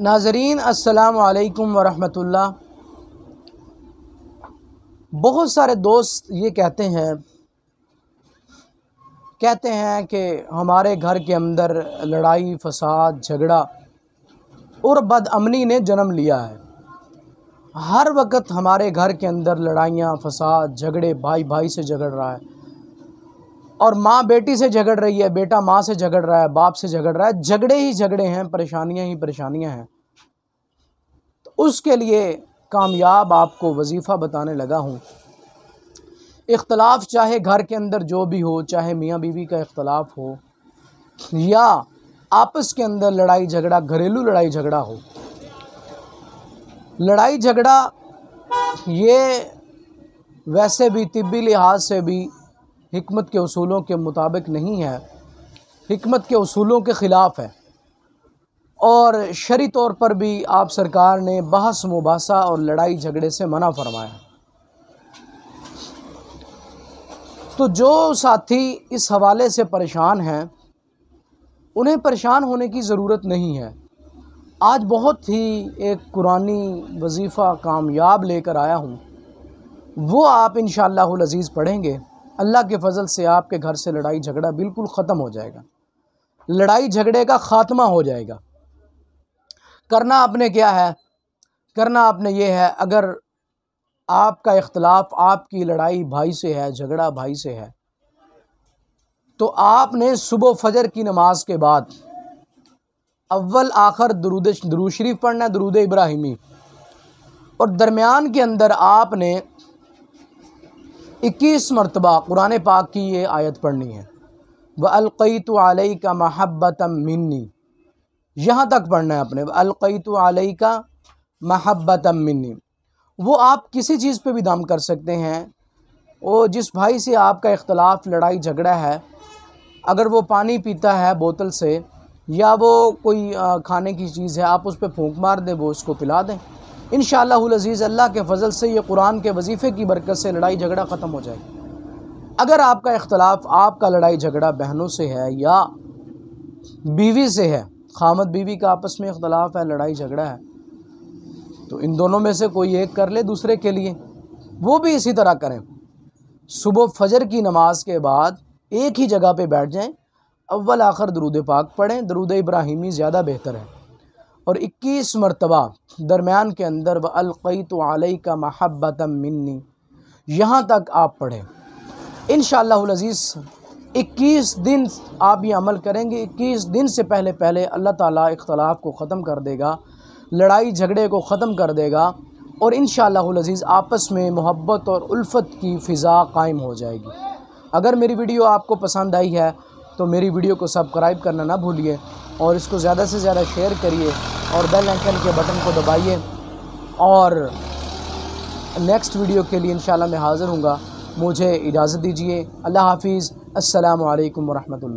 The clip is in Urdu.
ناظرین السلام علیکم ورحمۃ اللہ۔ بہت سارے دوست یہ کہتے ہیں کہ ہمارے گھر کے اندر لڑائی فساد جھگڑا اور بد امنی نے جنم لیا ہے۔ ہر وقت ہمارے گھر کے اندر لڑائیاں فساد جھگڑے، بھائی بھائی سے جھگڑ رہا ہے اور ماں بیٹی سے جھگڑ رہی ہے، بیٹا ماں سے جھگڑ رہا ہے، باپ سے جھگڑ رہا ہے، جھگڑے ہی جھگڑے ہیں، پریشانیاں ہی پریشانیاں ہیں۔ تو اس کے لیے کامیاب آپ کو وظیفہ بتانے لگا ہوں۔ اختلاف چاہے گھر کے اندر جو بھی ہو، چاہے میاں بیوی کا اختلاف ہو یا آپس کے اندر لڑائی جھگڑا، گھریلو لڑائی جھگڑا ہو، لڑائی جھگڑا یہ ویسے بھی طبی لحاظ سے بھی حکمت کے اصولوں کے مطابق نہیں ہے، حکمت کے اصولوں کے خلاف ہے، اور شرعی طور پر بھی آپ سرکار نے بحث مباحثہ اور لڑائی جھگڑے سے منع فرمایا۔ تو جو ساتھی اس حوالے سے پریشان ہیں انہیں پریشان ہونے کی ضرورت نہیں ہے۔ آج بہت ہی ایک قرآنی وظیفہ کامیاب لے کر آیا ہوں، وہ آپ انشاءاللہ العزیز پڑھیں گے، اللہ کے فضل سے آپ کے گھر سے لڑائی جھگڑا بالکل ختم ہو جائے گا، لڑائی جھگڑے کا خاتمہ ہو جائے گا۔ کرنا آپ نے کیا ہے؟ کرنا آپ نے یہ ہے، اگر آپ کا اختلاف، آپ کی لڑائی بھائی سے ہے، جھگڑا بھائی سے ہے، تو آپ نے صبح فجر کی نماز کے بعد اول آخر درود شریف پڑھنا ہے، درود ابراہیمی، اور درمیان کے اندر آپ نے 21 مرتبہ قرآن پاک کی یہ آیت پڑھنی ہے، وَأَلْقَيْتُ عَلَيْكَ مَحَبَّةً مِّنِّي، یہاں تک پڑھنا ہے اپنے، وَأَلْقَيْتُ عَلَيْكَ مَحَبَّةً مِّنِّي۔ وہ آپ کسی چیز پہ بھی دم کر سکتے ہیں، وہ جس بھائی سے آپ کا اختلاف لڑائی جھگڑا ہے، اگر وہ پانی پیتا ہے بوتل سے یا وہ کوئی کھانے کی چیز ہے، آپ اس پہ پھونک مار دیں، وہ اس کو پلا دیں، انشاءاللہ العزیز اللہ کے فضل سے یہ قرآن کے وظیفے کی برکت سے لڑائی جھگڑا ختم ہو جائے گا۔ اگر آپ کا اختلاف، آپ کا لڑائی جھگڑا بہنوں سے ہے یا بیوی سے ہے، خامد بیوی کا آپس میں اختلاف ہے، لڑائی جھگڑا ہے، تو ان دونوں میں سے کوئی ایک کر لے دوسرے کے لیے، وہ بھی اسی طرح کریں۔ صبح فجر کی نماز کے بعد ایک ہی جگہ پہ بیٹھ جائیں، اول آخر درود پاک پڑھیں، درود ابراہیمی زیادہ بہتر ہے، اور 21 مرتبہ درمیان کے اندر وَأَلْقَيْتُ عَلَيْكَ مَحَبَّةً مِّنِّي، یہاں تک آپ پڑھیں۔ انشاءاللہ العزیز 21 دن آپ یہ عمل کریں گے، 21 دن سے پہلے اللہ تعالیٰ اختلاف کو ختم کر دے گا، لڑائی جھگڑے کو ختم کر دے گا، اور انشاءاللہ العزیز آپس میں محبت اور الفت کی فضا قائم ہو جائے گی۔ اگر میری ویڈیو آپ کو پسند آئی ہے تو میری ویڈیو کو سبسکرائب کرنا نہ بھولیے، اور اس کو زیادہ سے زیادہ شیئر کریے، اور بیل آئیکن کے بٹن کو دبائیے، اور نیکسٹ ویڈیو کے لیے انشاءاللہ میں حاضر ہوں گا۔ مجھے اجازت دیجیے، اللہ حافظ، السلام علیکم ورحمۃ اللہ۔